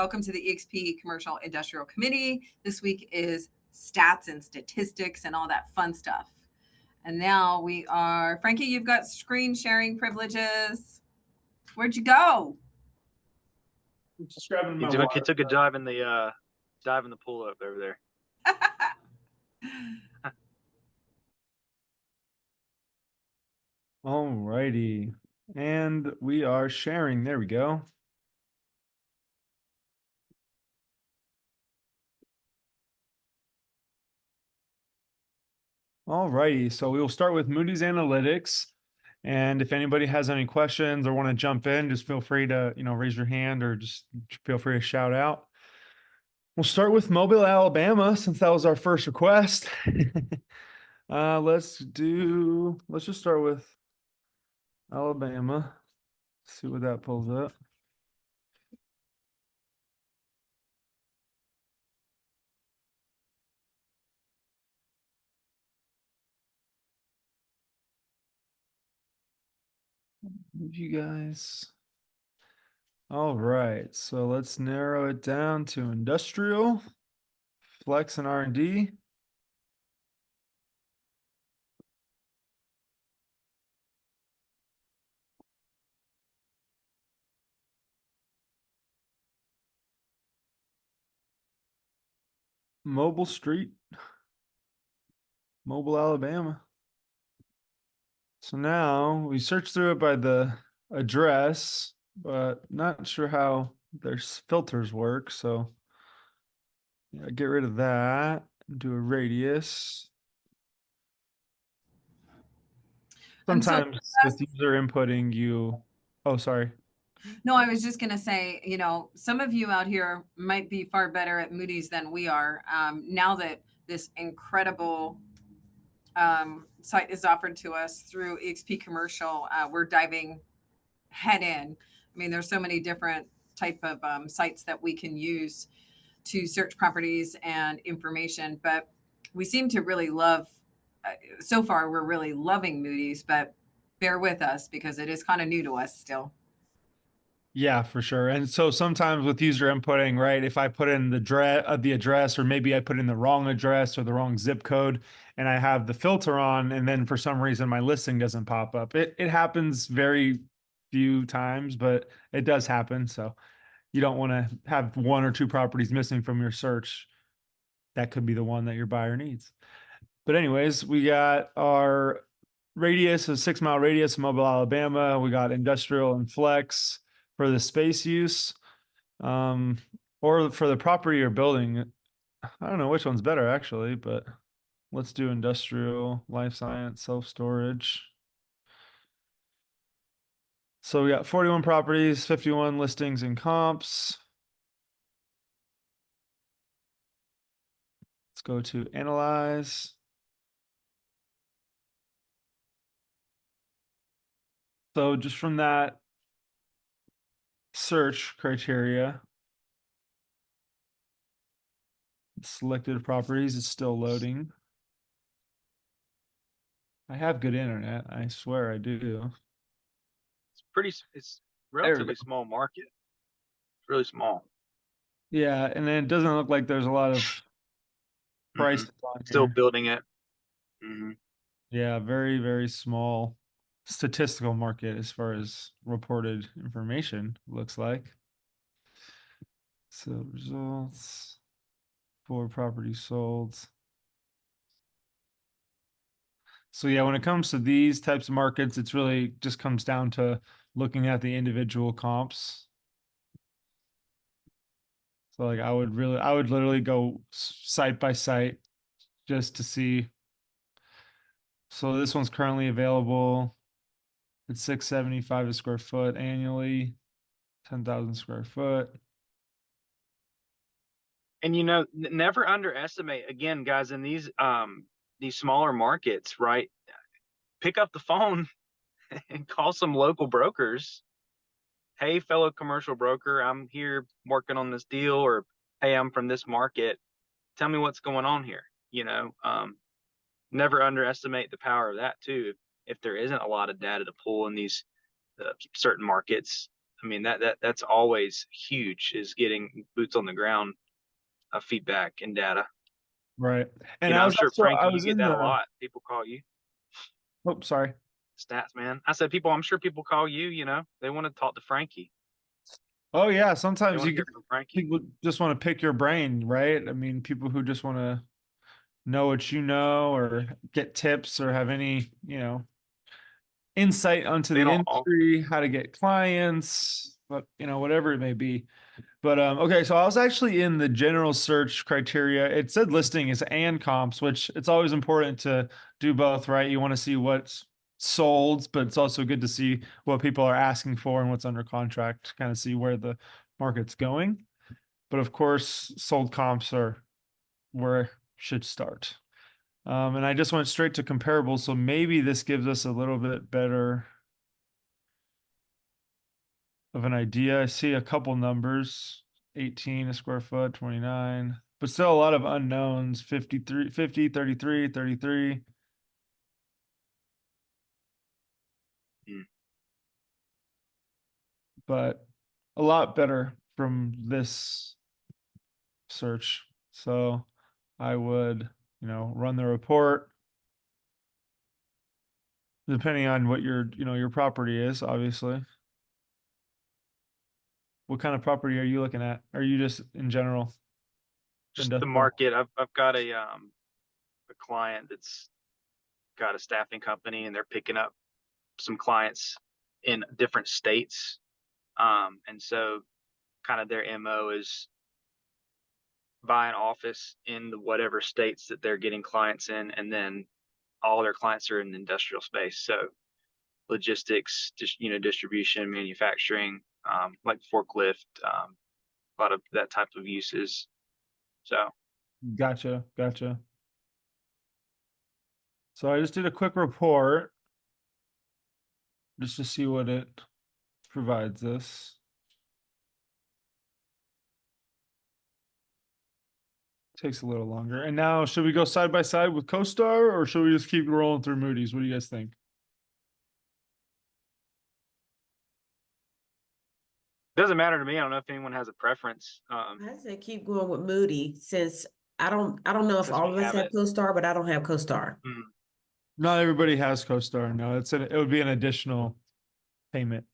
welcome to the eXp Commercial Industrial Committee. This week is stats and statistics and all that fun stuff. And now we are, Frankie, you've got screen sharing privileges. Where'd you go? Just grabbing my water. He took a dive in the pool up over there. All righty. And we are sharing. There we go. All righty. So we will start with Moody's Analytics. And if anybody has any questions or want to jump in, just feel free to, raise your hand or just feel free to shout out. We'll start with Mobile, Alabama, since that was our first request. Let's just start with Alabama. See what that pulls up. You guys. All right, so let's narrow it down to industrial, flex and R&D. Mobile Street, Mobile, Alabama. So now we search through it by the address, but not sure how their filters work. So yeah, get rid of that, do a radius. Sometimes with user inputting oh, sorry. No, I was just going to say, some of you out here might be far better at Moody's than we are. Now that this incredible site is offered to us through eXp Commercial, we're diving head in. I mean, there's so many different type of sites that we can use to search properties and information, but we seem to really love, so far we're really loving Moody's, but bear with us because it is kind of new to us still. Yeah, for sure. And so sometimes with user inputting, right, if I put in the address, or maybe I put in the wrong address or the wrong zip code, and I have the filter on, and then for some reason my listing doesn't pop up. It happens very few times, but it does happen. So you don't want to have one or two properties missing from your search. That could be the one that your buyer needs. But anyways, we got our radius, a 6 mile radius, Mobile, Alabama. We got industrial and flex for the space use, or for the property or building. I don't know which one's better actually, but let's do industrial, life science, self-storage. So we got 41 properties, 51 listings and comps. Let's go to analyze. So just from that search criteria, selected properties, it's still loading. I have good internet. I swear I do. It's relatively small market. It's really small. Yeah, and then it doesn't look like there's a lot of prices on Still here. building it. Yeah, very, very small statistical market as far as reported information looks like. So results, 4 properties sold. So yeah, when it comes to these types of markets, it's really just comes down to looking at the individual comps. So like I would literally go site by site just to see. So this one's currently available. It's $675 a square foot annually, 10,000 square foot. And never underestimate, again, guys, in these smaller markets, right? Pick up the phone and call some local brokers. Hey, fellow commercial broker, I'm here working on this deal, or hey, I'm from this market. Tell me what's going on here. Never underestimate the power of that too. If there isn't a lot of data to pull in these certain markets, I mean, that's always huge, is getting boots on the ground feedback and data. Right. You And know, I I'm was sure also, Frankie, I you was get in that a the, lot. People call you oh, sorry. stats, man. I said I'm sure people call you, you know, they want to talk to Frankie. Oh yeah. They Sometimes want you to hear get from Frankie. people just want to pick your brain, right? I mean, people who just want to know what you know or get tips or have any, insight onto They the don't all, industry, how to get clients, but whatever it may be. But okay, so I was actually in the general search criteria. It said listing is and comps, which it's always important to do both, right? You want to see what's sold, but it's also good to see what people are asking for and what's under contract to kind of see where the market's going. But of course, sold comps are where it should start. And I just went straight to comparables, so maybe this gives us a little bit better of an idea. I see a couple numbers, 18 a square foot, 29, but still a lot of unknowns, 53, 50, 33, 33. mm, But a lot better from this search. So I would, run the report depending on what your property is, obviously. What kind of property are you looking at? Are you just in general just the industrial? market. I've got a client that's got a staffing company, and they're picking up some clients in different states. And so kind of their MO is buy an office in the whatever states that they're getting clients in, and then all their clients are in the industrial space. So logistics, just distribution, manufacturing, like forklift, a lot of that type of uses. So Gotcha, gotcha. So I just did a quick report just to see what it provides us. Takes a little longer. And now, should we go side by side with CoStar or should we just keep rolling through Moody's? What do you guys think? doesn't matter to me. I don't know if anyone has a preference. I say keep going with Moody since I don't know if Because we all of us have have it. CoStar, but I don't have CoStar. Mm. Not everybody has CoStar. No, it would be an additional payment.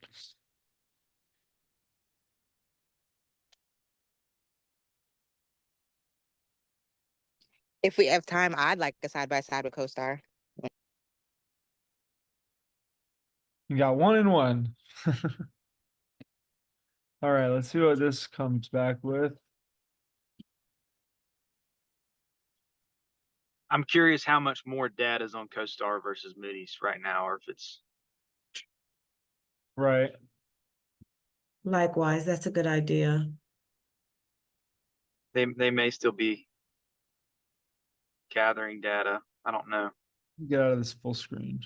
If we have time, I'd like a side by side with CoStar. You got 1 and 1. All right, let's see what this comes back with. I'm curious how much more data is on CoStar versus Moody's right now, or if it's Right. Likewise, that's a good idea. they may still be gathering data. I don't know. Get out of this full screen.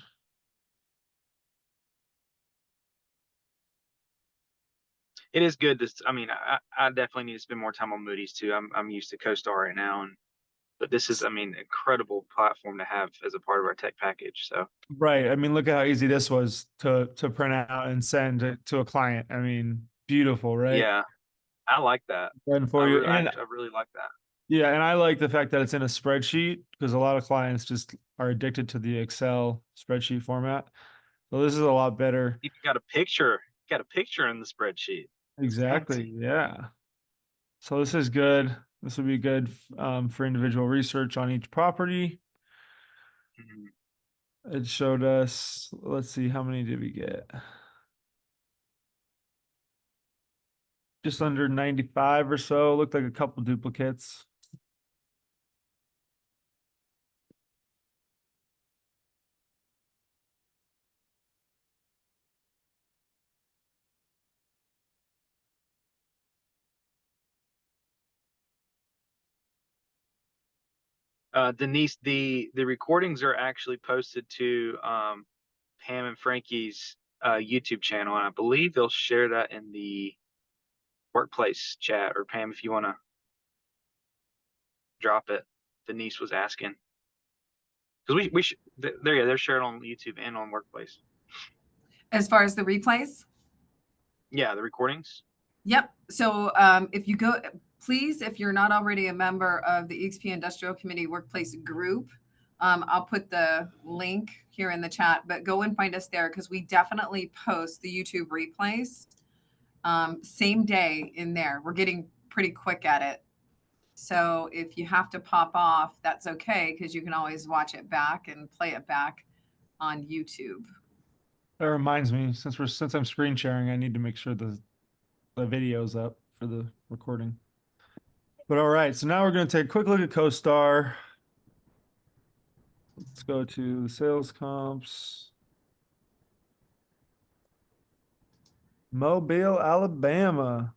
It is good. I mean, I definitely need to spend more time on Moody's too. I'm used to CoStar right now, but this is, I mean, incredible platform to have as a part of our tech package. So Right. I mean, look at how easy this was to print out and send it to a client. I mean, beautiful, right? yeah, I like that. And for you. And I really like that. yeah, and I like the fact that it's in a spreadsheet because a lot of clients just are addicted to the Excel spreadsheet format. So this is a lot better. You got a picture. Got a picture in the spreadsheet. It's Exactly. fancy. Yeah. So this is good. This would be good for individual research on each property. Mhm. It showed us, let's see, how many did we get? Just under 95 or so. Looked like a couple duplicates. Denise, the recordings are actually posted to Pam and Frankie's YouTube channel, and I believe they'll share that in the workplace chat. Or Pam, if you want to drop it. Denise was asking because we should. They're shared on YouTube and on workplace. As far as the replays, Yeah, the recordings. Yep. So if you go, please, if you're not already a member of the eXp Industrial Committee Workplace Group, I'll put the link here in the chat, but go and find us there because we definitely post the YouTube replays same day in there. We're getting pretty quick at it. So if you have to pop off, that's okay because you can always watch it back and play it back on YouTube. That reminds me, since I'm screen sharing, I need to make sure the video's up for the recording. But all right, so now we're going to take a quick look at CoStar. Let's go to the sales comps. Mobile, Alabama.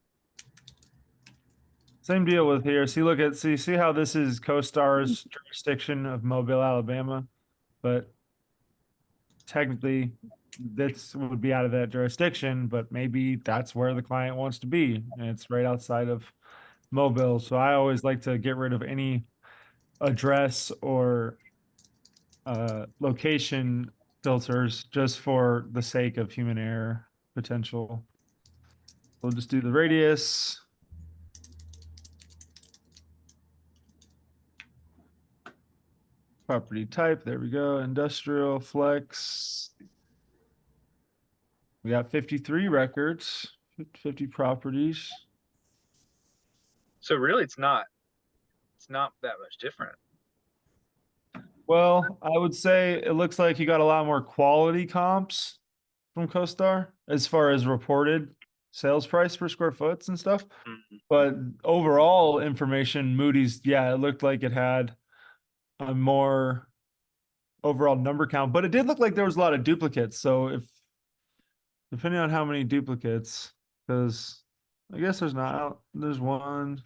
Same deal with here. See how this is CoStar's jurisdiction of Mobile, Alabama, but technically this would be out of that jurisdiction, but maybe that's where the client wants to be, and it's right outside of Mobile. So I always like to get rid of any address or location filters just for the sake of human error potential. We'll just do the radius. Property type, there we go. Industrial flex. We got 53 records, 50 properties. So really, it's not that much different. Well, I would say it looks like you got a lot more quality comps from CoStar as far as reported sales price per square foot and stuff. Mhm. But overall information, Moody's, yeah, it looked like it had a more overall number count, but it did look like there was a lot of duplicates. So if depending on how many duplicates, because I guess there's one.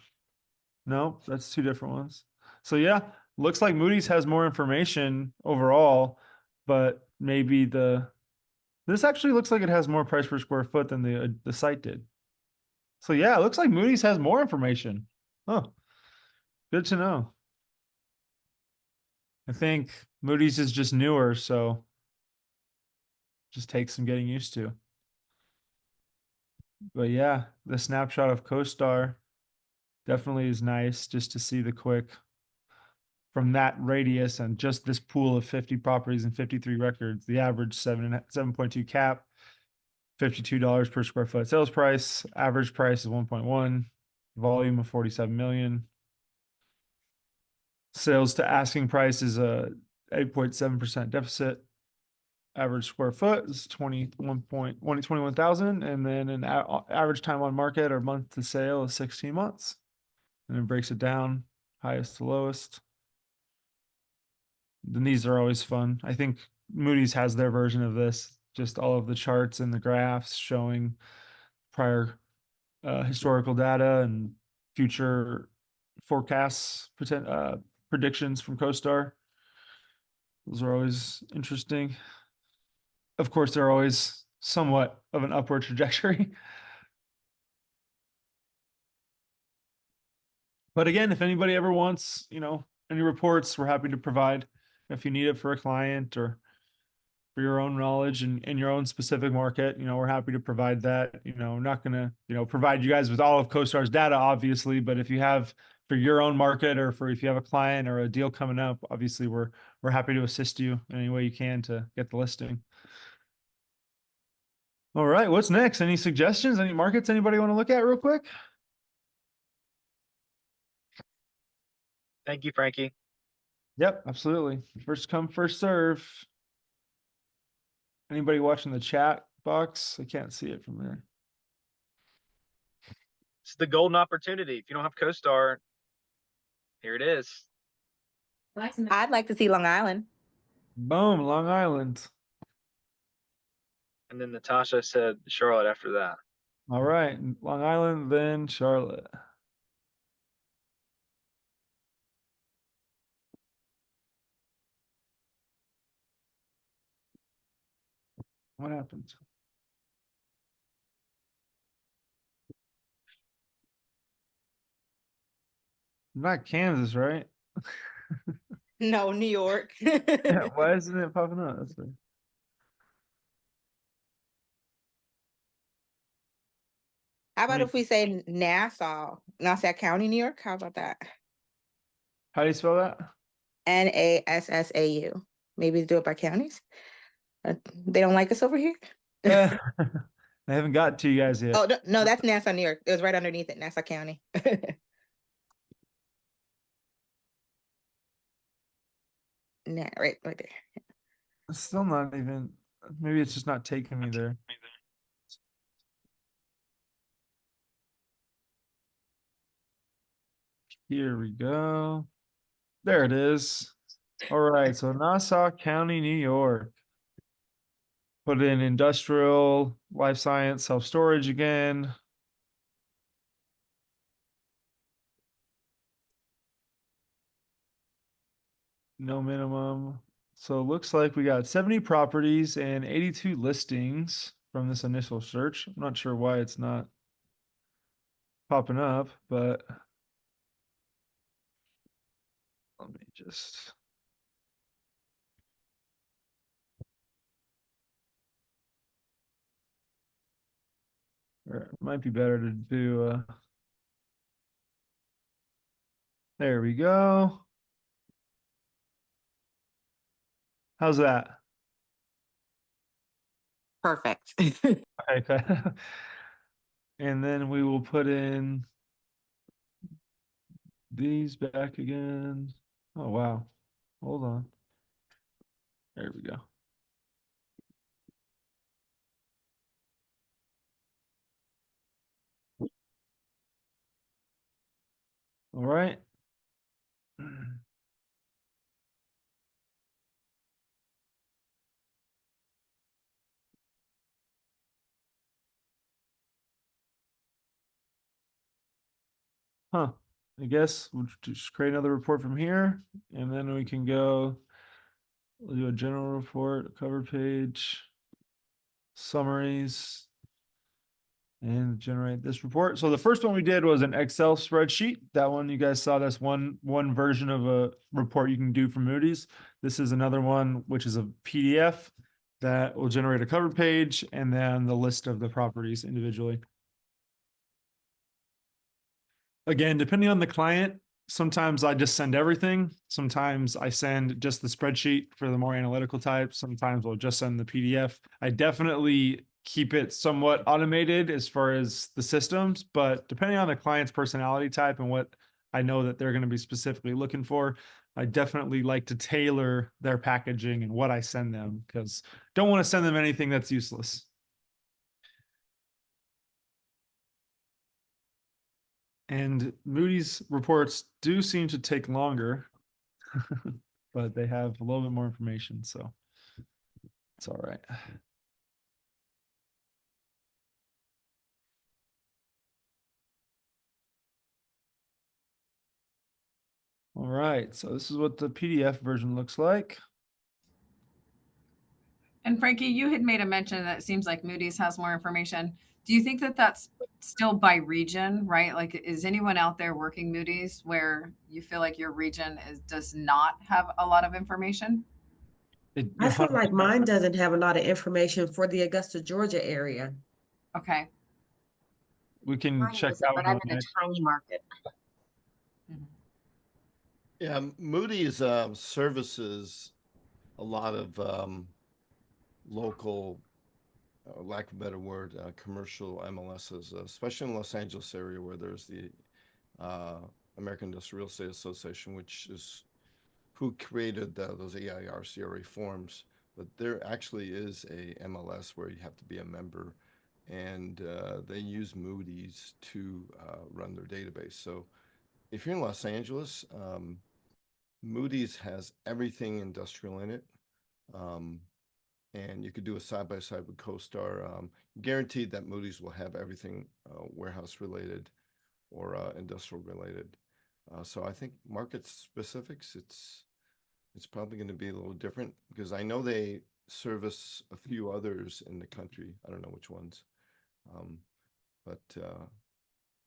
No, that's two different ones. So yeah, looks like Moody's has more information overall, but maybe this actually looks like it has more price per square foot than the site did. So yeah, it looks like Moody's has more information. Oh, good to know. I think Moody's is just newer, so just takes some getting used to. But yeah, the snapshot of CoStar definitely is nice just to see the quick from that radius and just this pool of 50 properties and 53 records. The average 7.2 cap, $52 per square foot sales price. Average price is 1.1, volume of 47 million. Sales to asking price is a 8.7% deficit. Average square foot is 21,000, and then an average time on market or month to sale is 16 months. And it breaks it down, highest to lowest. Then these are always fun. I think Moody's has their version of this, just all of the charts and the graphs showing prior historical data and future forecasts, predictions from CoStar. Those are always interesting. Of course, they're always somewhat of an upward trajectory. But again, if anybody ever wants, any reports, we're happy to provide. If you need it for a client or for your own knowledge and in your own specific market, we're happy to provide that. We're not going to, provide you guys with all of CoStar's data, obviously, but if you have for your own market or if you have a client or a deal coming up, obviously we're happy to assist you in any way you can to get the listing. All right, what's next? Any suggestions? Any markets anybody want to look at real quick? Thank you, Frankie. Yep, absolutely. First come, first serve. Anybody watching the chat box? I can't see it from there. It's the golden opportunity. If you don't have CoStar, here it is. I'd like to see Long Island. Boom, Long Island. And then Natasha said Charlotte after that. All right, Long Island, then Charlotte. What happened? Not Kansas, right? No, New York. Yeah, why isn't it popping up? That's weird. How about Wait. if we say Nassau County, New York? How about that? How do you spell that? Nassau. Maybe do it by counties. They don't like us over here. I haven't got to you guys yet. Oh no, that's Nassau, New York. It was right underneath it, Nassau County. Right there. It's still not even. Maybe it's just not taking me there. Here we go. There it is. All right, so Nassau County, New York. Put in industrial, life science, self-storage again. No minimum. So it looks like we got 70 properties and 82 listings from this initial search. I'm not sure why it's not popping up, but let me just. Or it might be better to do. There we go. How's that? Perfect. Okay. And then we will put in these back again. Oh, wow. Hold on. There we go. All right. Huh. I guess we'll just create another report from here, and then we can go, we'll do a general report, a cover page, summaries, and generate this report. So the first one we did was an Excel spreadsheet. That one you guys saw, that's one version of a report you can do from Moody's. This is another one, which is a PDF that will generate a cover page and then the list of the properties individually. Again, depending on the client, sometimes I just send everything. Sometimes I send just the spreadsheet for the more analytical type. Sometimes I'll just send the PDF. I definitely keep it somewhat automated as far as the systems, but depending on the client's personality type and what I know that they're going to be specifically looking for, I definitely like to tailor their packaging and what I send them because don't want to send them anything that's useless. And Moody's reports do seem to take longer, but they have a little bit more information, so it's all right. All right, so this is what the PDF version looks like. And Frankie, you had made a mention that it seems like Moody's has more information. Do you think that that's still by region, right? Like, is anyone out there working Moody's where you feel like your region does not have a lot of information? I feel like 100%. mine doesn't have a lot of information for the Augusta, Georgia area. Okay. We can Mine check doesn't, that but one I'm out in a next. tiny market. Mhm. Yeah, Moody's services a lot of local, lack of a better word, commercial MLSs, especially in the Los Angeles area where there's the American Industrial Real Estate Association, which is who created those EIR CRA forms. But there actually is a MLS where you have to be a member, and they use Moody's to run their database. So if you're in Los Angeles, Moody's has everything industrial in it. And you could do a side by side with CoStar. Guaranteed that Moody's will have everything warehouse related or industrial related. So I think market specifics, it's probably going to be a little different because I know they service a few others in the country. I don't know which ones, but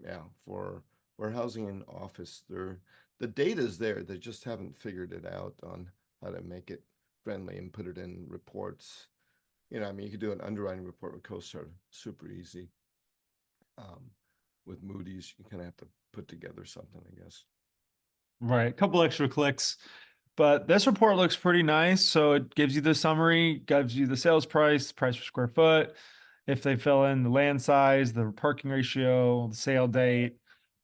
yeah, for warehousing and office, the data is there. They just haven't figured it out on how to make it friendly and put it in reports. You know, I mean, you could do an underwriting report with CoStar, super easy. with Moody's, you kind of have to put together something, I guess. Right, a couple extra clicks. But this report looks pretty nice. So it gives you the summary, gives you the sales price, price per square foot, if they fill in the land size, the parking ratio, the sale date,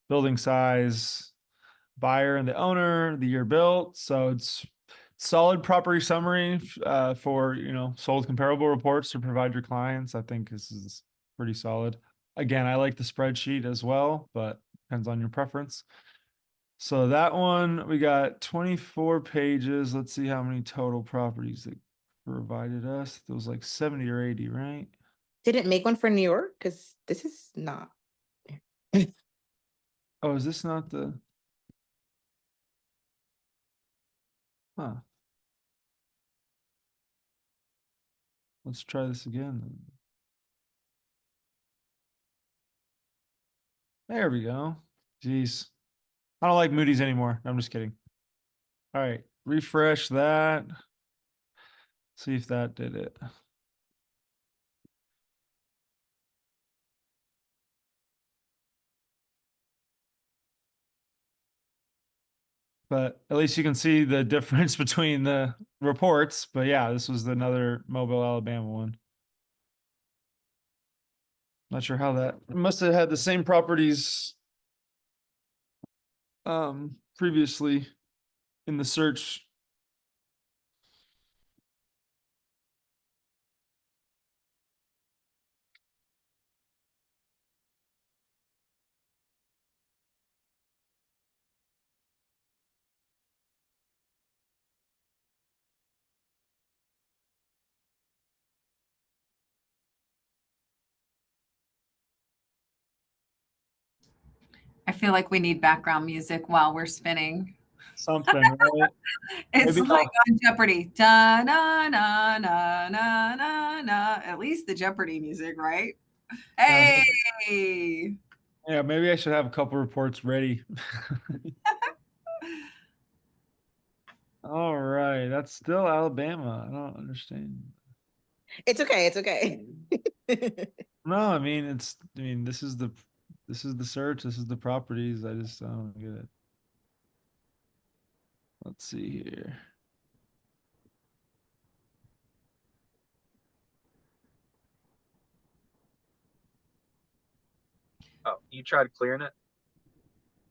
building size, buyer and the owner, the year built. So it's solid property summary for, you know, sold comparable reports to provide your clients. I think this is pretty solid. Again, I like the spreadsheet as well, but depends on your preference. So that one, we got 24 pages. Let's see how many total properties they provided us. There was like 70 or 80, right? Didn't make one for New York because this is not. Oh, is this not the? Huh. Let's try this again then. There we go. Jeez. I don't like Moody's anymore. I'm just kidding. All right. Refresh that. See if that did it. But at least you can see the difference between the reports. But yeah, this was another Mobile, Alabama one. Not sure how that must have had the same properties previously in the search. I feel like we need background music while we're spinning. Something, right? It's Maybe like on Jeopardy. Da na na na na na na. At least the Jeopardy music, right? Hey. yeah, maybe I should have a couple reports ready. All right, that's still Alabama. I don't understand. It's okay. It's okay. No, I mean this is the search, this is the properties. I just don't get it. Let's see here. Oh, you tried clearing it?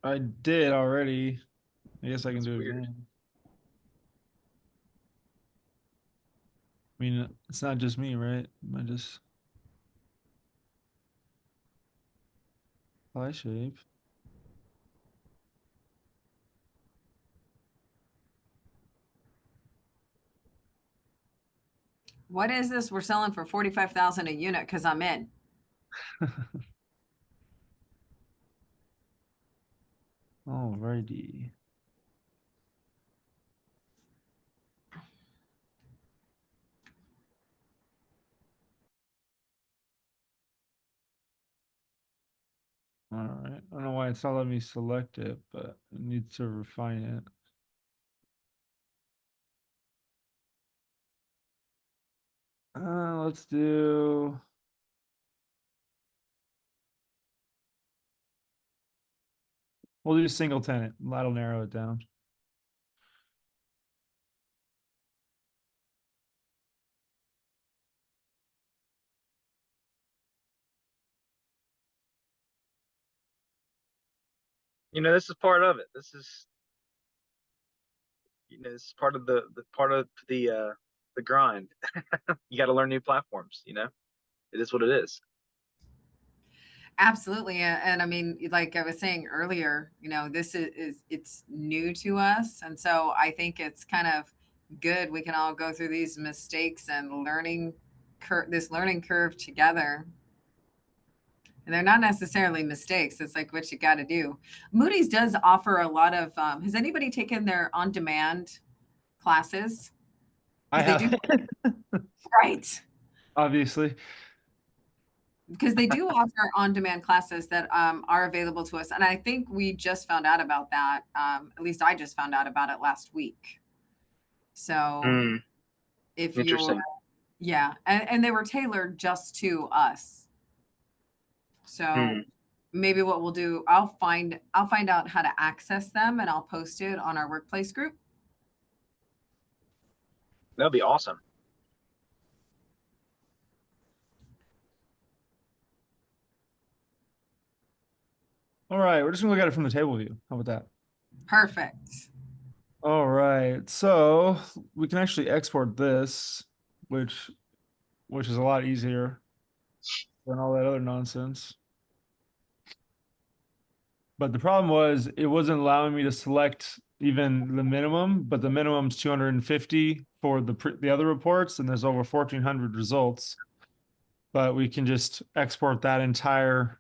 I did already. I guess I can That's do it weird. again. I mean, it's not just me, right? I just pie shape. What is this? We're selling for 45,000 a unit because I'm in. Alrighty. All right. I don't know why it's not letting me select it, but I need to refine it. Let's do. We'll do single tenant. That'll narrow it down. You know, this is part of it. This is, you know, this is part of the part of the grind. You got to learn new platforms. You know, it is what it is. Absolutely. And I mean, like I was saying earlier, you know, this is it's new to us. And so I think it's kind of good. We can all go through these mistakes and this learning curve together. And they're not necessarily mistakes. It's like what you got to do. Moody's does offer a lot of, has anybody taken their on demand classes? I Because they have, do, right. obviously. Because they do offer on-demand classes that are available to us, and I think we just found out about that. At least I just found out about it last week. So if you're, Interesting. yeah, and they were tailored just to us. So maybe what we'll do, I'll find out how to access them and I'll post it on our workplace group. That'd be awesome. All right, we're just gonna look at it from the table view. How about that? Perfect. All right, so we can actually export this, which is a lot easier than all that other nonsense. But the problem was it wasn't allowing me to select even the minimum, but the minimum's 250 for the other reports, and there's over 1,400 results. But we can just export that entire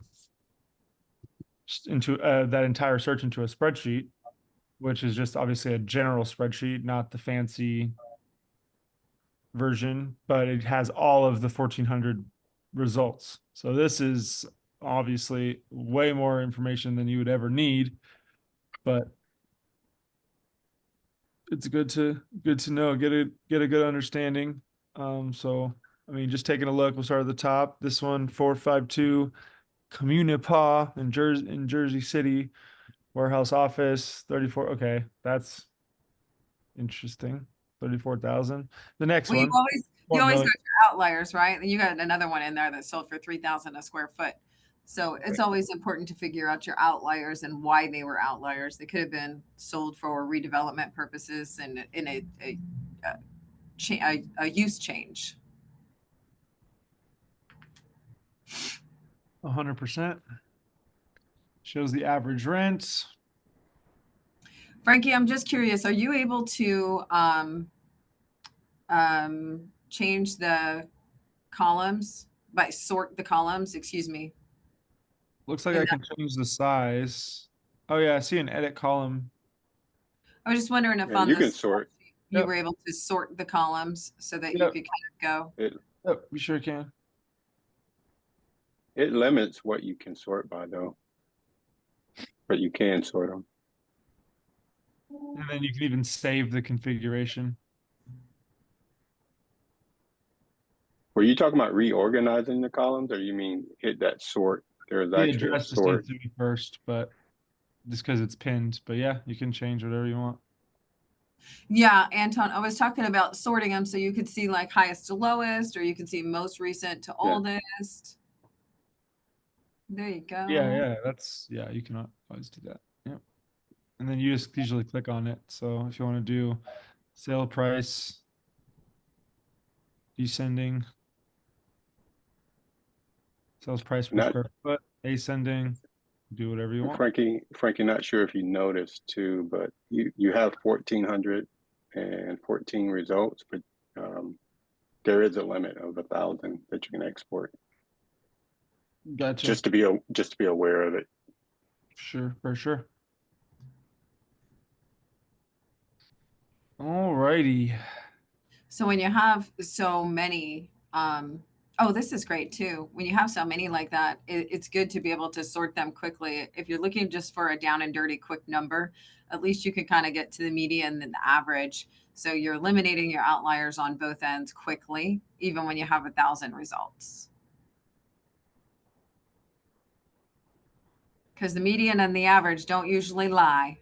search into a spreadsheet, which is just obviously a general spreadsheet, not the fancy version, but it has all of the 1,400 results. So this is obviously way more information than you would ever need, but it's good to know, get a good understanding. So I mean, just taking a look, we'll start at the top. This one, 452 Communipaw in Jersey City, warehouse office, 34. Okay, that's interesting. 34,000. The next Well, you one, always 4 go million. to your outliers, right? And you got another one in there that sold for 3,000 a square foot. So it's always important to figure out your outliers and why they were outliers. They could have been sold for redevelopment purposes and in a use change. 100%. Shows the average rent. Frankie, I'm just curious, are you able to change the columns sort the columns, excuse me. Looks like And I can change the size. Oh yeah, I see an edit column. I was just wondering if Yeah, on you this can sort. you Yep. were able to sort the columns so that you Yep. could kind of go. Yep, we sure can. It limits what you can sort by though, but you can sort them. And then you can even save the configuration. Were you talking about reorganizing the columns, or you mean hit that sort? There's The actually a address just needs sort. to be first, but just because it's pinned. But yeah, you can change whatever you want. Yeah, Anton, I was talking about sorting them so you could see like highest to lowest, or you can see most recent to Yeah. oldest. There you go. Yeah, you can always do that. Yep. And then you just usually click on it. So if you want to do sale price, descending, sales price per Not square foot, ascending, do whatever you want. Frankie, not sure if you noticed too, but you have 1,414 results, but there is a limit of 1,000 that you can export. Gotcha. Just to be aware of it. Sure, for sure. All righty. So when you have so many, oh, this is great too. When you have so many like that, it's good to be able to sort them quickly. If you're looking just for a down and dirty quick number, at least you can kind of get to the median and the average. So you're eliminating your outliers on both ends quickly, even when you have 1,000 results. Because the median and the average don't usually lie.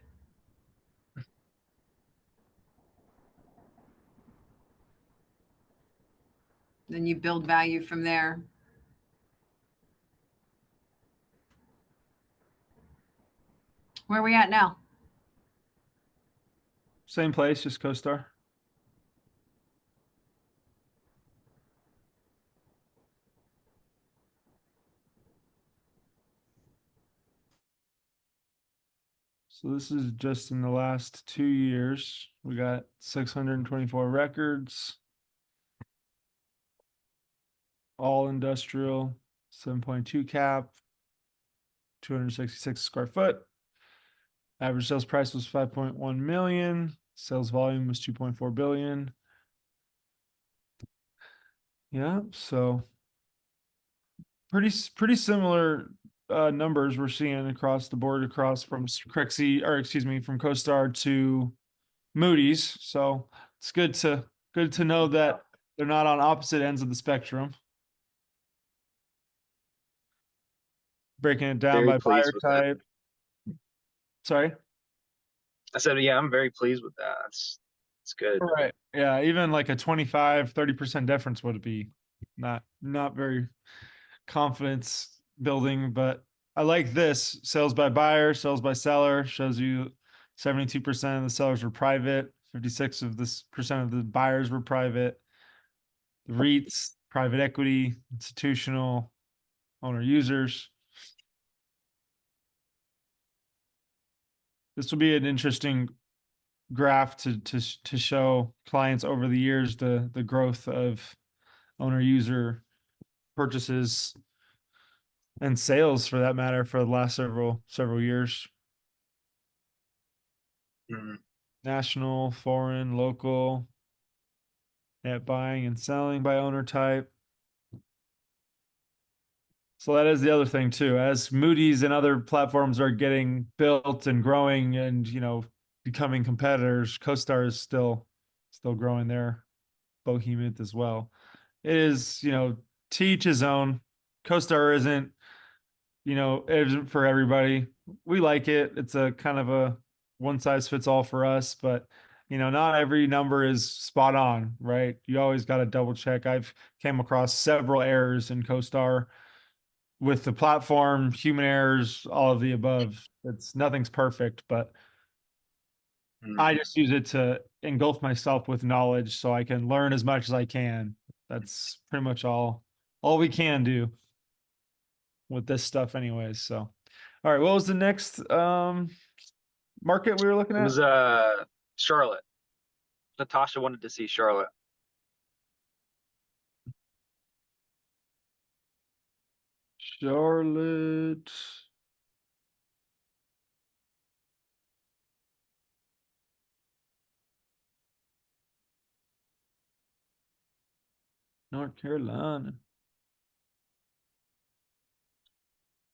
Then you build value from there. Where are we at now? Same place, just CoStar. So this is just in the last 2 years. We got 624 records. All industrial, 7.2 cap, 266 square foot. Average sales price was 5.1 million. Sales volume was 2.4 billion. Yeah, so pretty similar numbers we're seeing across the board, across from Crexy, or excuse me, from CoStar to Moody's. So it's good to know that they're not on opposite ends of the spectrum. breaking it down Very by buyer pleased with that. type. Sorry. I said, yeah, I'm very pleased with that. It's good. Right. Yeah. Even like a 25-30% difference would be not very confidence building, but I like this sales by buyer, sales by seller shows you 72% of the sellers were private, 56 of this percent of the buyers were private. The REITs, private equity, institutional, owner users. This will be an interesting graph to show clients over the years the growth of owner user purchases and sales for that matter for the last several years. Mhm. National, foreign, local, net buying and selling by owner type. So that is the other thing too. As Moody's and other platforms are getting built and growing and becoming competitors, CoStar is still growing their behemoth as well. It is, to each his own. CoStar isn't for everybody. We like it. It's a kind of a one size fits all for us, but not every number is spot on, right? You always got to double check. I've came across several errors in CoStar with the platform, human errors, all of the above. It's nothing's perfect, but I Mhm. just use it to engulf myself with knowledge so I can learn as much as I can. That's pretty much all we can do with this stuff anyways. So all right, what was the next market we were looking It at? was Charlotte. Natasha wanted to see Charlotte. Charlotte. North Carolina.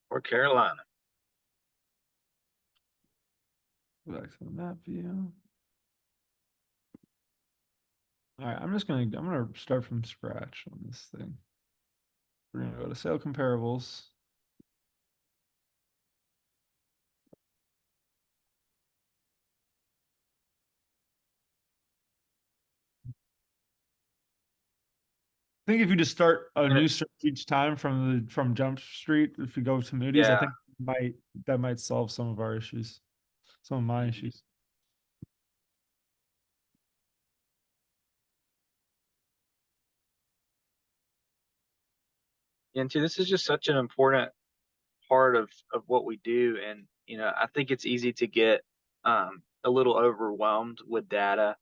Or Carolina. Go back to the map view. All right, I'm gonna start from scratch on this thing. We're gonna go to sale comparables. I think if you just start a And new search each time from Jump Street, if you go to Moody's, I yeah. think that might solve some of our issues, some of my issues. And too, this is just such an important part of what we do. And, I think it's easy to get a little overwhelmed with data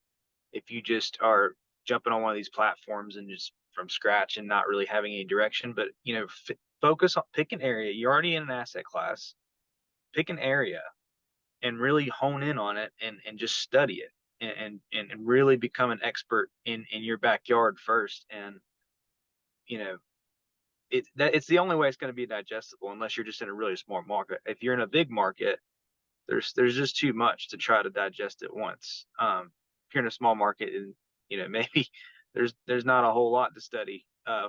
if you just are jumping on one of these platforms and just from scratch and not really having any direction. But, focus on pick an area. You're already in an asset class, pick an area and really hone in on it and just study it and really become an expert in your backyard first. And, you know, it's the only way it's going to be digestible unless you're just in a really small market. If you're in a big market, there's just too much to try to digest at once. If you're in a small market and maybe there's not a whole lot to study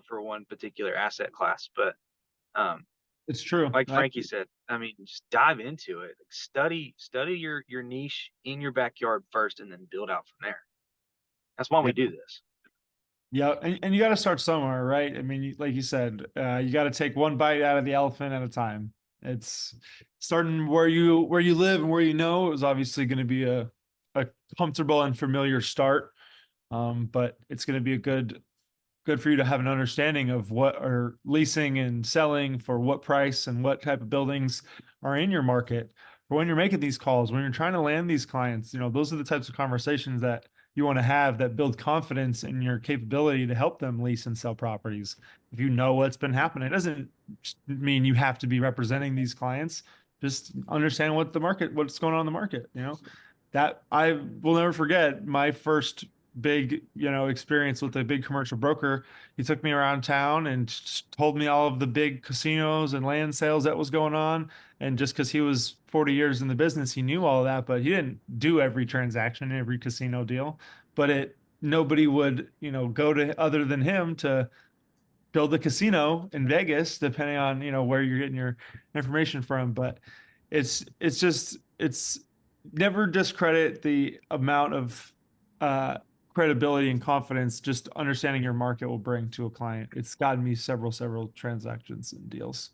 for one particular asset class, but It's true. like Frankie said, I mean, just dive into it. Like study your niche in your backyard first, and then build out from there. That's why Yeah. we do this. Yeah, and you got to start somewhere, right? I mean, like you said, you got to take one bite out of the elephant at a time. It's starting where you live and where is obviously going to be a comfortable and familiar start, but it's going to be a good for you to have an understanding of what are leasing and selling for what price and what type of buildings are in your market. For when you're making these calls, when you're trying to land these clients, those are the types of conversations that you want to have that build confidence in your capability to help them lease and sell properties. If you know what's been happening, it doesn't mean you have to be representing these clients. Just understand what's going on in the market, that I will never forget my first big, experience with a big commercial broker. He took me around town and told me all of the big casinos and land sales that was going on. And just because he was 40 years in the business, he knew all of that, but he didn't do every transaction, every casino deal. But nobody would, go to other than him to build a casino in Vegas, depending on, where you're getting your information from. But it's never discredit the amount of credibility and confidence just understanding your market will bring to a client. It's gotten me several transactions and deals.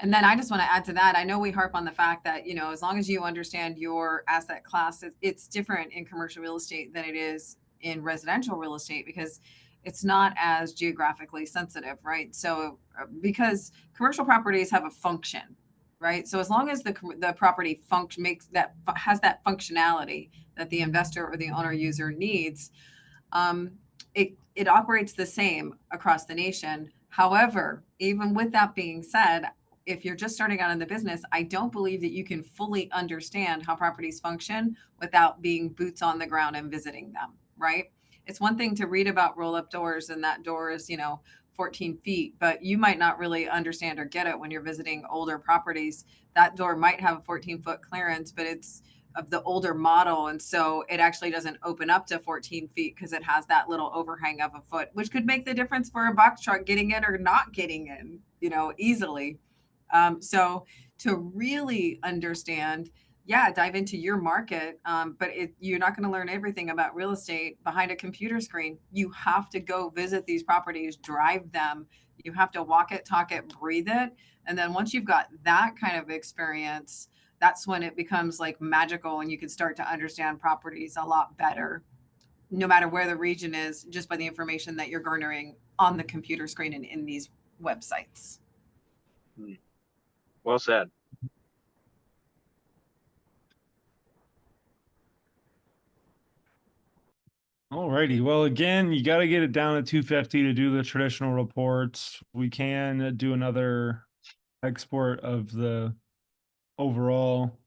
And then I just want to add to that. I know we harp on the fact that, as long as you understand your asset class, it's different in commercial real estate than it is in residential real estate because it's not as geographically sensitive, right? So, because commercial properties have a function, right? So as long as the property function has that functionality that the investor or the owner user needs, it operates the same across the nation. However, even with that being said, if you're just starting out in the business, I don't believe that you can fully understand how properties function without being boots on the ground and visiting them, right? It's one thing to read about roll up doors and that door is, 14 feet, but you might not really understand or get it when you're visiting older properties. That door might have a 14-foot clearance, but it's of the older model. And so it actually doesn't open up to 14 feet because it has that little overhang of a foot, which could make the difference for a box truck getting in or not getting in, easily. So to really understand, yeah, dive into your market. But you're not going to learn everything about real estate behind a computer screen. You have to go visit these properties, drive them. You have to walk it, talk it, breathe it. And then once you've got that kind of experience, that's when it becomes like magical and you can start to understand properties a lot better, no matter where the region is, just by the information that you're garnering on the computer screen and in these websites. Well said. Alrighty. Well, again, you got to get it down to 250 to do the traditional reports. We can do another export of the overall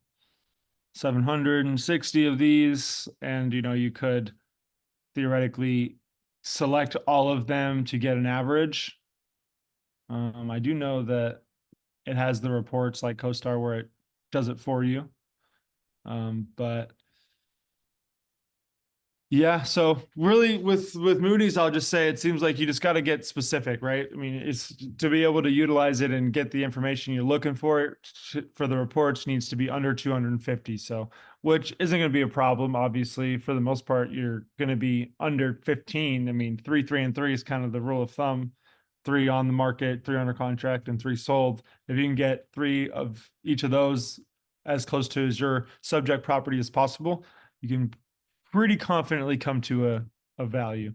760 of these. And, you could theoretically select all of them to get an average. I do know that it has the reports like CoStar where it does it for you. But yeah, so really with Moody's, I'll just say it seems like you just got to get specific, right? I mean, it's to be able to utilize it and get the information you're looking for the reports needs to be under 250. So, which isn't going to be a problem. Obviously, for the most part, you're going to be under 15. I mean, 3, 3, and 3 is kind of the rule of thumb. 3 on the market, 3 under contract, and 3 sold. If you can get 3 of each of those as close to as your subject property as possible, you can pretty confidently come to a value.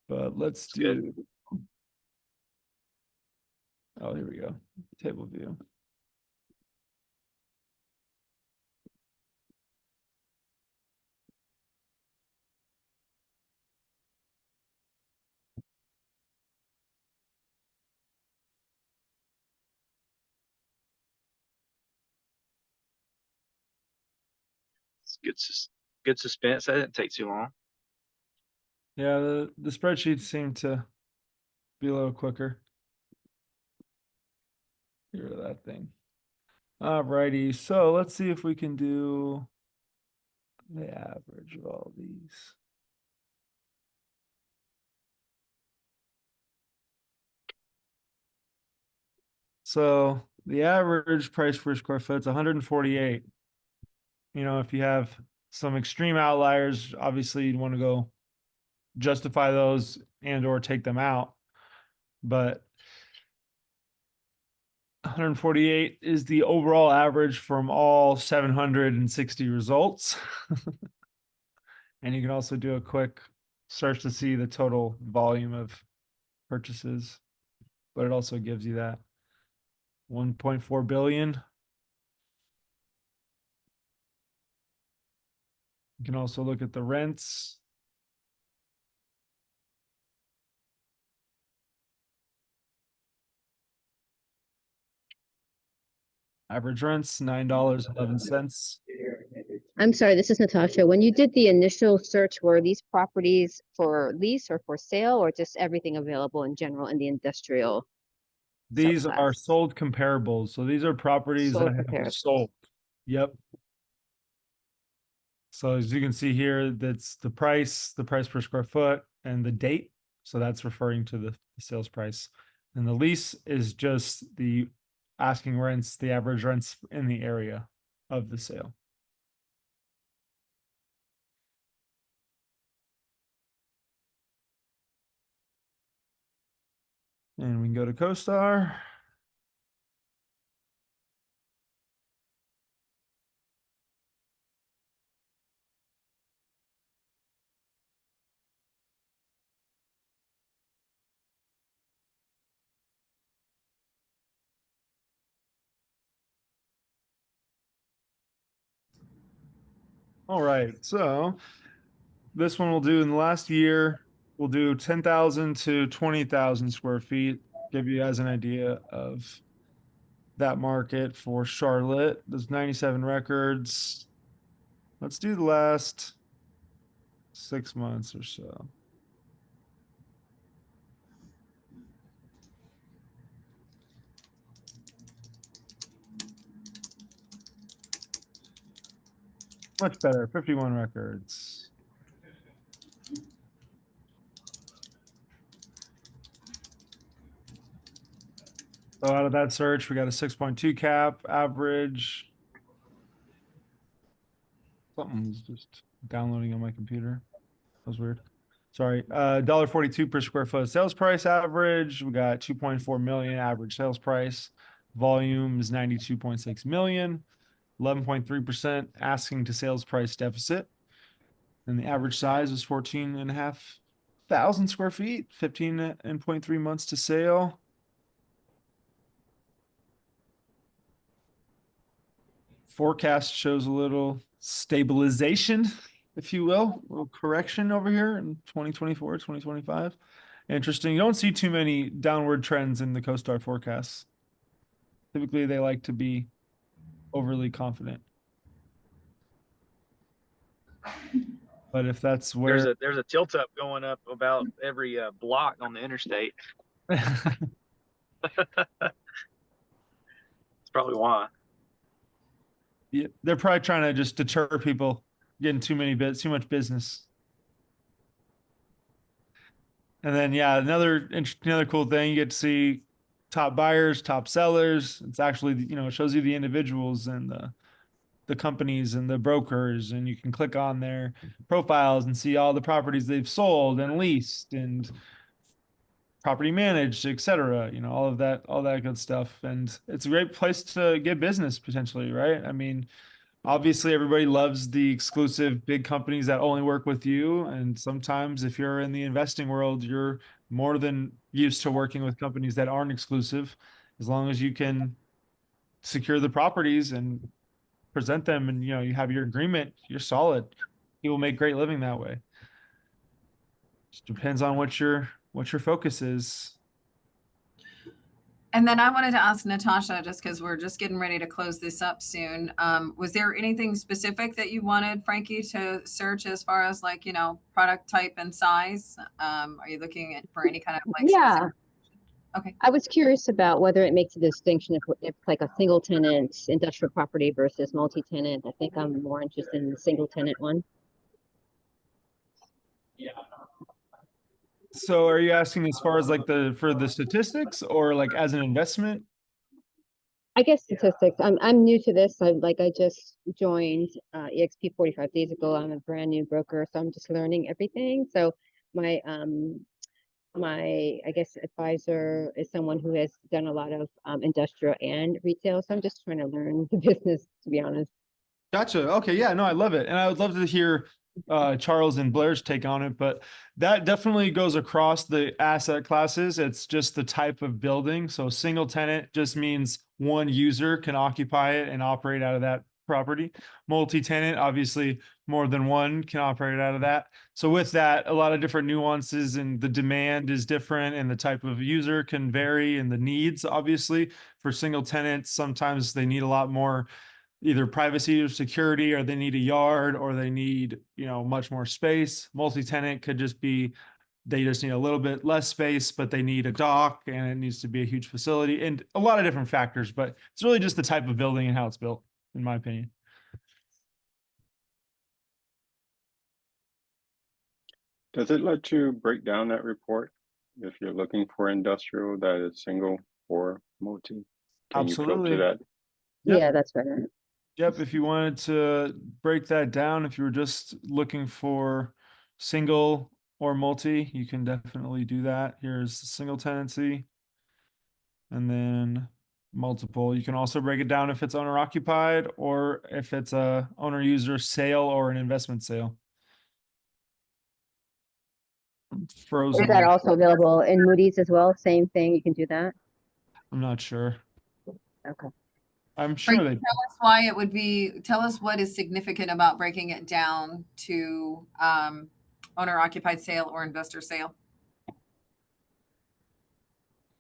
But let's do. Oh, here we go. Table view. It's good suspense. That didn't take too long. Yeah, the spreadsheets seem to be a little quicker. Get rid of that thing. Alrighty, so let's see if we can do the average of all these. So the average price per square foot is 148. If you have some extreme outliers, obviously you'd want to go justify those and or take them out. But 148 is the overall average from all 760 results. And you can also do a quick search to see the total volume of purchases, but it also gives you that 1.4 billion. You can also look at the rents. Average rents, $9.11. I'm sorry, this is Natasha. When you did the initial search, were these properties for lease or for sale or just everything available in general in the industrial? These are subclass? sold comparables. So these are properties Sold that have comparables. sold. Yep. So as you can see here, that's the price per square foot, and the date. So that's referring to the sales price. And the lease is just the asking rents, the average rents in the area of the sale. And we can go to CoStar. All right, so this one we'll do in the last year. We'll do 10,000 to 20,000 square feet. Give you guys an idea of that market for Charlotte. There's 97 records. Let's do the last 6 months or so. Much better, 51 records. So out of that search, we got a 6.2 cap average. Something was just downloading on my computer. That was weird. Sorry. $1.42 per square foot sales price average. We got 2.4 million average sales price. Volume is 92.6 million. 11.3% asking to sales price deficit. And the average size is 14,500 square feet, 15.3 months to sale. Forecast shows a little stabilization, if you will, a little correction over here in 2024, 2025. Interesting. You don't see too many downward trends in the CoStar forecasts. Typically, they like to be overly confident. But if that's where There's a tilt up going up about every block on the interstate. That's probably why. yeah, they're probably trying to just deter people getting too much business. And then yeah, another cool thing, you get to see top buyers, top sellers. It's actually, it shows you the individuals and the companies and the brokers, and you can click on their profiles and see all the properties they've sold and leased and property managed, etc. All that good stuff. And it's a great place to get business potentially, right? I mean, obviously everybody loves the exclusive big companies that only work with you, and sometimes if you're in the investing world, you're more than used to working with companies that aren't exclusive, as long as you can secure the properties and present them, and you have your agreement, you're solid. You will make great living that way. Just depends on what your focus is. And then I wanted to ask Natasha, just because we're just getting ready to close this up soon. Was there anything specific that you wanted Frankie to search as far as like, product type and size? Are you looking for any kind of like Yeah, specific? Okay. I was curious about whether it makes a distinction if like a single tenant industrial property versus multi-tenant. I think I'm more interested in the single tenant one. So are you asking as far as like for the statistics, or like as an investment? I guess statistics. I'm new to this. I just joined eXp 45 days ago. I'm a brand new broker, so I'm just learning everything. So my I guess advisor is someone who has done a lot of industrial and retail. So I'm just trying to learn the business, to be honest. Gotcha. Okay. Yeah, no, I love it. And I would love to hear Charles and Blair's take on it, but that definitely goes across the asset classes. It's just the type of building. So single tenant just means one user can occupy it and operate out of that property. Multi-tenant, obviously more than one can operate out of that. So with that, a lot of different nuances, and the demand is different, and the type of user can vary, and the needs, obviously. For single tenants, sometimes they need a lot more either privacy or security, or they need a yard, or they need, much more space. Multi-tenant could just be, they just need a little bit less space, but they need a dock, and it needs to be a huge facility, and a lot of different factors. But it's really just the type of building and how it's built, in my opinion. Does it let you break down that report if you're looking for industrial that is single or multi? Can you filter Absolutely. that? Yep. Yeah, that's better. Yep. If you wanted to break that down, if you were just looking for single or multi, you can definitely do that. Here's single tenancy and then multiple. You can also break it down if it's owner occupied or if it's a owner user sale or an investment sale. Is Frozen. that also available in Moody's as well? Same thing, you can do that? I'm not sure. Okay. I'm Frank, sure they. tell us why it would be, tell us what is significant about breaking it down to owner occupied sale or investor sale.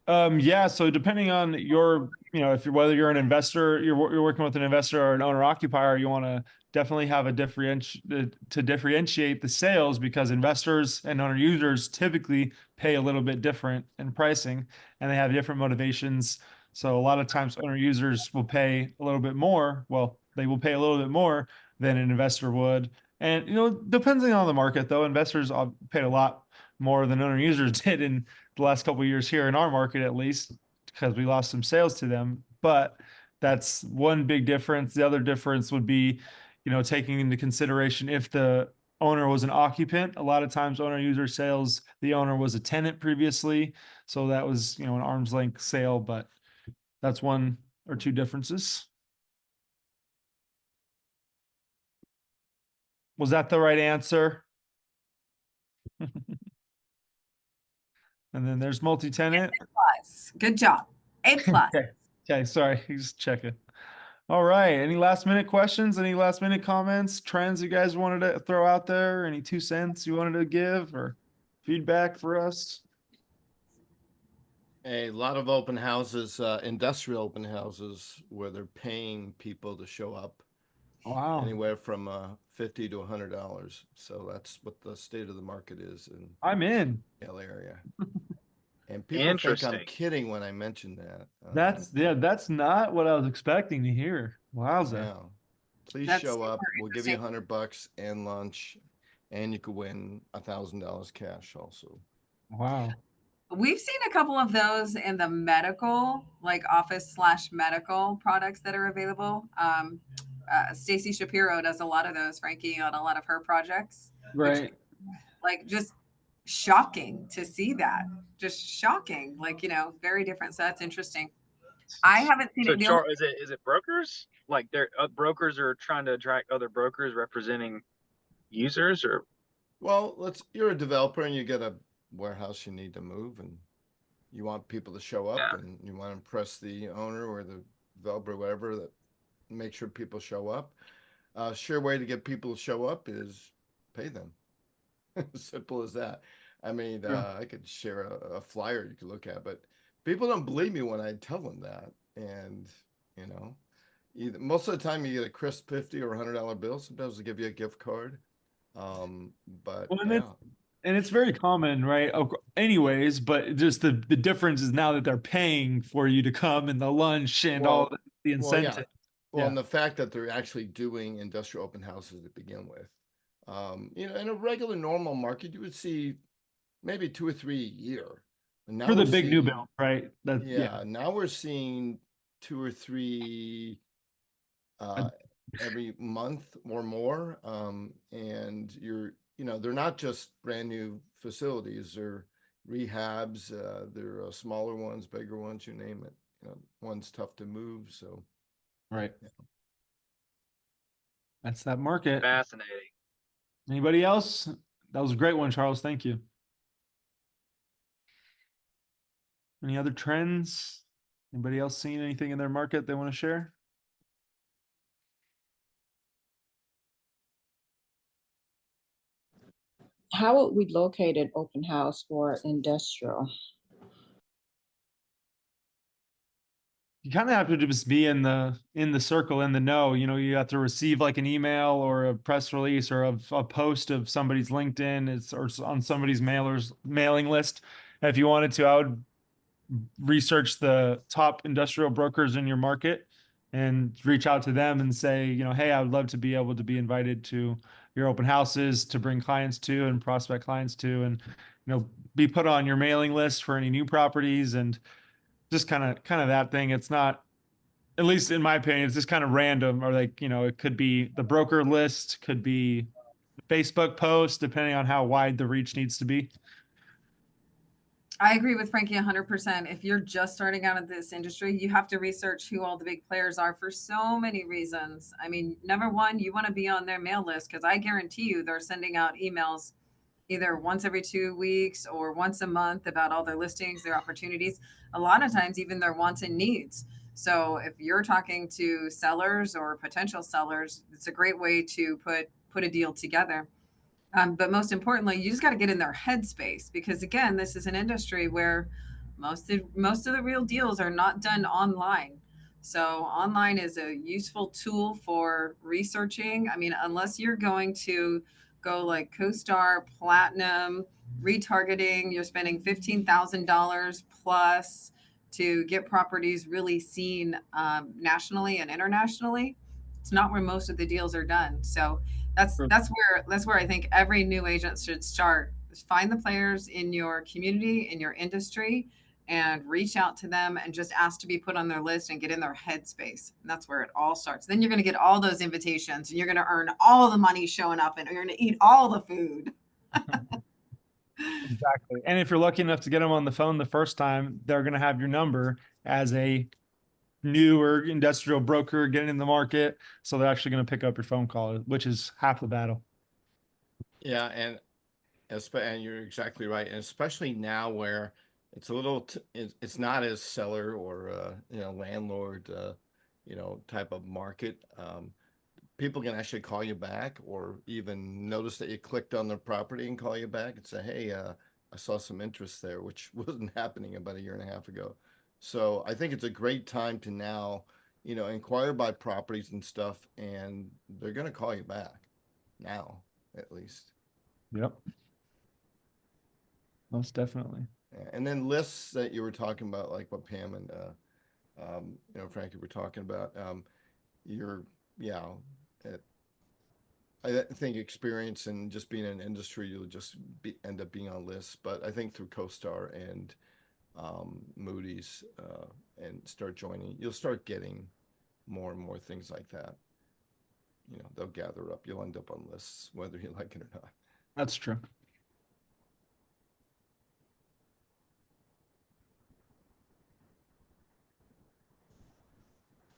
Yeah, so depending on your, if you're whether you're an investor, you're working with an investor or an owner occupier, you want to definitely have a to differentiate the sales because investors and owner users typically pay a little bit different in pricing and they have different motivations. So a lot of times owner users will pay a little bit more. Well, they will pay a little bit more than an investor would. And depending on the market though, investors paid a lot more than owner users did in the last couple of years here in our market, at least, because we lost some sales to them. But that's one big difference. The other difference would be, taking into consideration if the owner was an occupant. A lot of times, owner user sales, the owner was a tenant previously, so that was an arm's length sale. But that's one or two differences. Was that the right answer? And then there's multi-tenant. Plus, good job. A plus. Okay. Okay, sorry, just checking. All right. Any last minute questions? Any last minute comments, trends you guys wanted to throw out there? Any 2 cents you wanted to give or feedback for us? A lot of open houses, industrial open houses, where they're paying people to show up Wow. anywhere from $50 to $100. So that's what the state of the market is in I'm in. the area. And people think I'm Interesting. kidding when I mention that. That's not what I was expecting to hear. Wowza. Yeah. Please That's show super up. We'll give you interesting. $100 and lunch, and you could win $1,000 cash also. Wow. We've seen a couple of those in the medical, like office/medical products that are available. Stacy Shapiro does a lot of those, Frankie, on a lot of her projects, which Right. like just shocking to see that. Just shocking, like, very different. So that's interesting. I haven't seen So, it. The only, is it brokers? Like, they're brokers are trying to attract other brokers representing users, or Well, you're a developer and you get a warehouse you need to move, and you want people to show up, yeah, and you want to impress the owner or the developer, whatever, that make sure people show up. Sure way to get people to show up is pay them. Simple as that. I mean, Yeah. I could share a flyer you could look at, but people don't believe me when I tell them that. And, you know, most of the time you get a crisp 50 or $100 bill. Sometimes they give you a gift card. But Well, yeah, and it's very common, right? Anyways, but just the difference is now that they're paying for you to come and the lunch and all well, the well, yeah. incentive. Well, Yeah. and the fact that they're actually doing industrial open houses to begin with. In a regular normal market, you would see maybe 2 or 3 a year. And now For the we're big new seeing, build, right? yeah, now we're seeing 2 or 3 Uh, every month or more. And they're not just brand new facilities, they're rehabs, they're smaller ones, bigger ones, you name it. One's tough to move. So, right. That's that market. fascinating. Anybody else? That was a great one, Charles. Thank you. Any other trends? Anybody else seeing anything in their market they want to share? How would we locate an open house for industrial? You kind of have to just be in the circle, in the know. You have to receive like an email or a press release or a post of somebody's LinkedIn, or on somebody's mailing list. If you wanted to, I would research the top industrial brokers in your market and reach out to them and say, hey, I would love to be able to be invited to your open houses to bring clients to and prospect clients to, and be put on your mailing list for any new properties, and just kind of that thing. It's not, at least in my opinion, it's just kind of random, or like, it could be the broker list, could be Facebook post, depending on how wide the reach needs to be. I agree with Frankie 100%. If you're just starting out in this industry, you have to research who all the big players are for so many reasons. I mean, number one, you want to be on their mail list, because I guarantee you they're sending out emails either once every 2 weeks or once a month about all their listings, their opportunities, a lot of times even their wants and needs. So if you're talking to sellers or potential sellers, it's a great way to put a deal together. But most importantly, you just got to get in their headspace, because again, this is an industry where most of the real deals are not done online. So online is a useful tool for researching. I mean, unless you're going to go like CoStar Platinum, retargeting, you're spending $15,000 plus to get properties really seen nationally and internationally. It's not where most of the deals are done. So that's where I think every new agent should start. Is find the players in your community, in your industry, and reach out to them and just ask to be put on their list and get in their headspace. And that's where it all starts. Then you're going to get all those invitations and you're going to earn all the money showing up and you're going to eat all the food. Exactly. And if you're lucky enough to get them on the phone the first time, they're going to have your number as a newer industrial broker getting in the market. So they're actually going to pick up your phone call, which is half the battle. Yeah, and you're exactly right, and especially now where it's a little, it's not as seller or landlord, type of market. People can actually call you back, or even notice that you clicked on their property and call you back and say, "Hey, I saw some interest there," which wasn't happening about a year and a half ago. So I think it's a great time to now, inquire by properties and stuff, and they're going to call you back now, at least. Yep. Most definitely. And then lists that you were talking about, like what Pam and Frankie were talking about. I think experience and just being in an industry, you'll just end up being on lists. But I think through CoStar and Moody's and start joining, you'll start getting more and more things like that. They'll gather up. You'll end up on lists, whether you like it or not. That's true.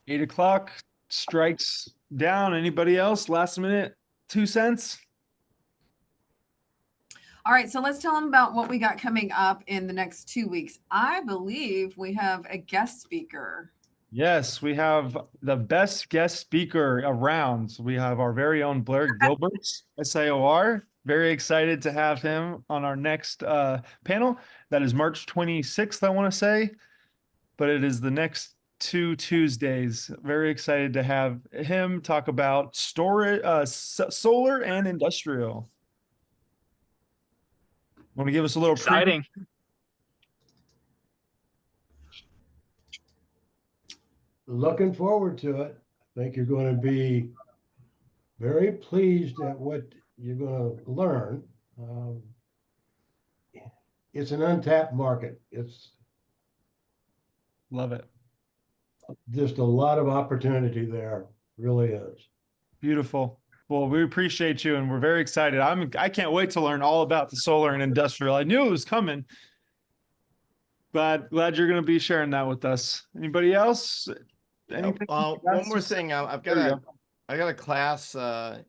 $8 strikes down. Anybody else? Last minute, 2 cents. All right, so let's tell them about what we got coming up in the next 2 weeks. I believe we have a guest speaker. Yes, we have the best guest speaker around. So we have our very own Blair Gilbert, SIOR. Very excited to have him on our next panel. That is March 26th, I want to say, but it is the next 2 Tuesdays. Very excited to have him talk about solar and industrial. Want to give us a little Exciting. Looking forward to it. I think you're going to be very pleased at what you're going to learn. It's an untapped market. It's Love it. just a lot of opportunity there. Really is. Beautiful. Well, we appreciate you and we're very excited. I can't wait to learn all about the solar and industrial. I knew it was coming. Glad you're going to be sharing that with us. Anybody else? Anything? One more thing. I got a class in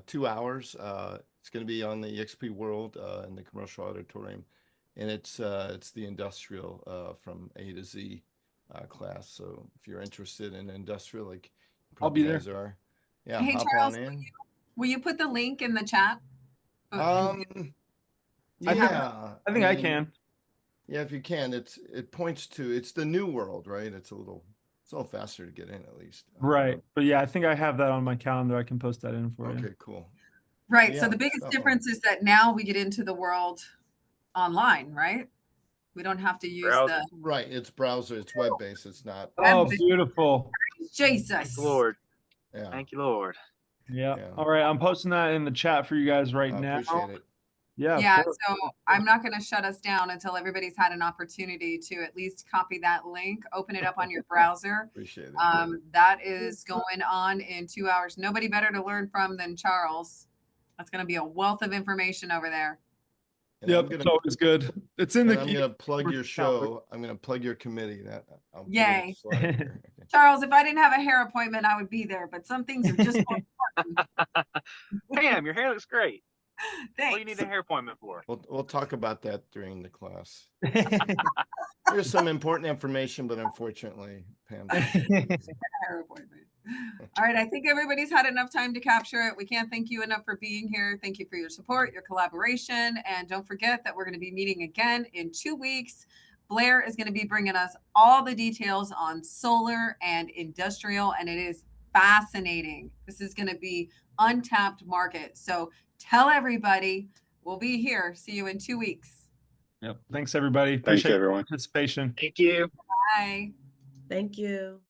2 hours. It's going to be on the eXp World in the commercial auditorium, and it's the industrial from A to Z class. So if you're interested in industrial, like I'll be there. Yeah, Hey, hop Charles, on in. will you put the link in the chat? I think I can. Yeah, if you can, it points to, it's the new world, right? It's a little faster to get in, at least. Right. But yeah, I think I have that on my calendar. I can post that in for you. Okay, cool. Right. Yeah, So the biggest difference is that now we get into the world online, right? We don't have to use Browser. Right. It's browser. It's web-based. It's not. Oh, beautiful. Jesus. Thank you, Lord. Yeah. Thank you, Lord. Yeah. Yeah. All right. I'm posting that in the chat for you guys right I now. appreciate it. Yeah. Of Yeah, course. so I'm not going to shut us down until everybody's had an opportunity to at least copy that link, open it up on your browser. Appreciate it. That is going on in 2 hours. Nobody better to learn from than Charles. That's going to be a wealth of information over there. And I'm Yep. gonna, It's always good. It's in and the I'm gonna plug your calendar. show. I'm gonna plug your committee. That I'll put in the Yay. slide here. Okay. Charles, if I didn't have a hair appointment, I would be there, but some things are just more important. Pam, your hair looks great. What do you need Thanks. a hair appointment for? We'll talk about that during the class. There's some important information, but unfortunately, Pam. Hair appointment. All right, I think everybody's had enough time to capture it. We can't thank you enough for being here. Thank you for your support, your collaboration, and don't forget that we're going to be meeting again in 2 weeks. Blair is going to be bringing us all the details on solar and industrial, and it is fascinating. This is going to be untapped market. So tell everybody we'll be here. See you in 2 weeks. Yep. Thanks, everybody. Thanks, Appreciate your everyone. participation. Thank you. Bye. Thank you.